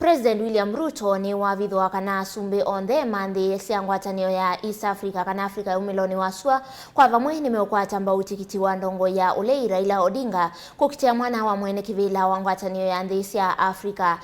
President William Ruto niwavithua kana Asumbi Onthe manthi cia ngwatanio ya East Africa kana Africa umiloni wasua kwa vamwe Nimeukwata Mbau tikiti wa Ndongoi ya Ulei Raila Odinga kuukitia mwana wa mweenekivila wa ngwatanio ya nthi cia Africa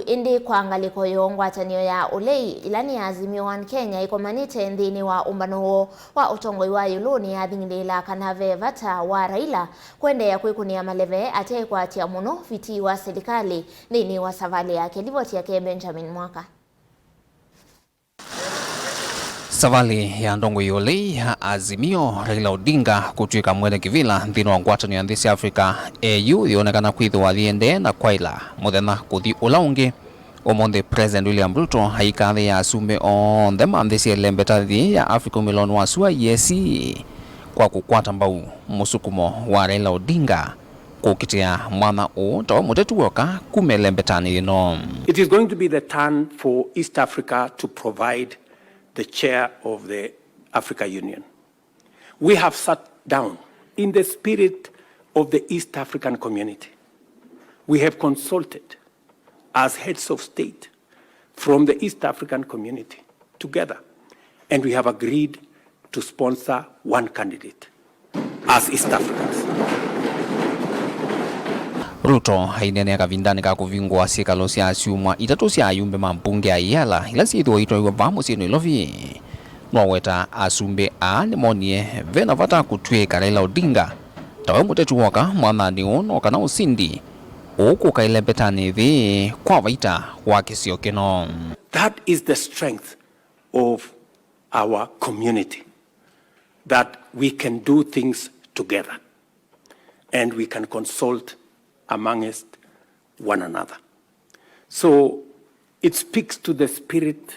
Indi kwa ngaliko yo ngwatanio ya Ulei ilani ya Azimio wa Kenya ikomanite nthini wa umbano wa utongoi wa yiulu niyathingiliila kana vata wa Raila kwendeeya kwikunia maleve ateikwatya muno viti wa serikali nthini wa savali ya Ripoti yake Benjamin Mwaka. Savali ya Ndongoi Ulei ya Azimio Raila Odinga kutuika mweenekivila nthini wa ngwatanio ya nthi cia Africa yonekana kwithwa thiende na kwaila muthenya kuthi ulaungi omonde President William Ruto haikathi ya Asumbi Onthe manthi cia lembetathi ya Africa umiloni wasua kwa kukwata mbau musukumo wa Raila Odinga kuukitia mwana tawa mutetu woka kumelembetani ino. It is going to be the turn for East Africa to provide the chair of the Africa Union. We have sat down in the spirit of the East African community. We have consulted as heads of state from the East African community together, and we have agreed to sponsor one candidate as East Africans. Ruto hainene akavindani ka kuvingwa sikalo cia asiumwa itatu cia ayumbe mambunge ayala ila siithwa itwa vamwe sino ilovi nwaweta Asumbi nimonie vena vata kutuika Raila Odinga tawe mutetu woka mwathani uno kana usindi ukukailepetani thi kwa vaita wa kisio kino. That is the strength of our community, that we can do things together and we can consult amongst one another. So it speaks to the spirit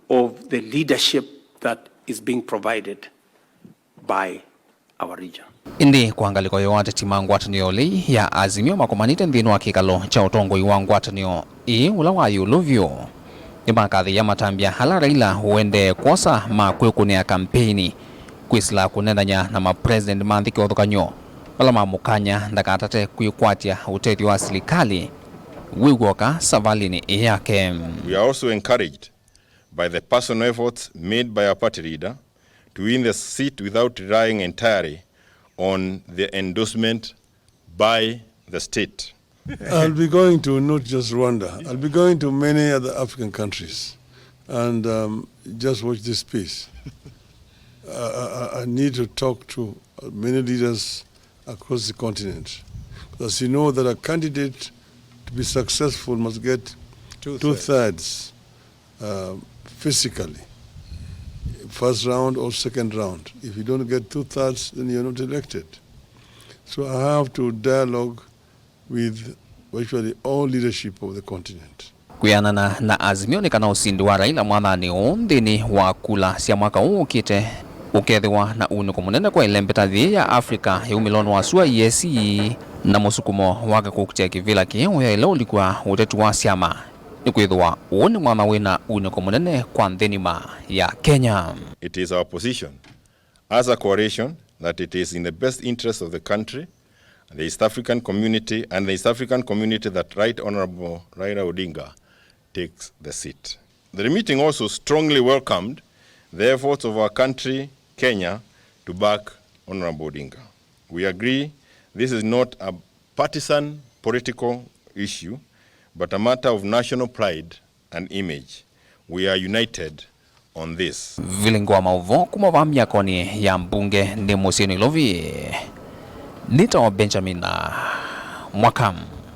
of the leadership that is being provided by our region. Indi kwa ngaliko yo atetima ngwatanioni ya Azimio makomanite nthini wa kikalo cha utongoi wa ngwatanio ula wa yiulu imakathi ya matambia hala Raila huende kosa kwikunia kampeni kwisila kunenanya na president manthiki othukanyo wala mukanya ndakatate kwikunia utethio wa serikali wigwoka savalini yake. We are also encouraged by the personal efforts made by our party leader to win the seat without relying entirely on the endorsement by the state. I'll be going to not just Rwanda, I'll be going to many other African countries, and just watch this space. I need to talk to many leaders across the continent, because you know that a candidate to be successful must get two-thirds physically, first round or second round. If you don't get two-thirds, then you're not elected. So I have to dialogue with virtually all leadership of the continent. Kuyanana na Azimio ni kana usindi wa Raila mwathani nthini wa kula cia mwaka ukite ukethiwa na uniko munene kwa ilembetathi ya Africa ya umiloni wasua na musukumo wake kuukitia kivila kiyo ya ila ulikuwa utetu wa siama ni kwithwa ni mwana wina uniko munene kwa nthinima ya Kenya. It is our position as a coalition that it is in the best interest of the country, the East African community, and the East African community that Right Honorable Raila Odinga takes the seat. The meeting also strongly welcomed the efforts of our country, Kenya, to back Honorable Odinga. We agree this is not a partisan political issue, but a matter of national pride and image. We are united on this. Vilingwa mauvo kumavamia koni ya mbunge ni musini lovi. Nita wa Benjamin Mwaka.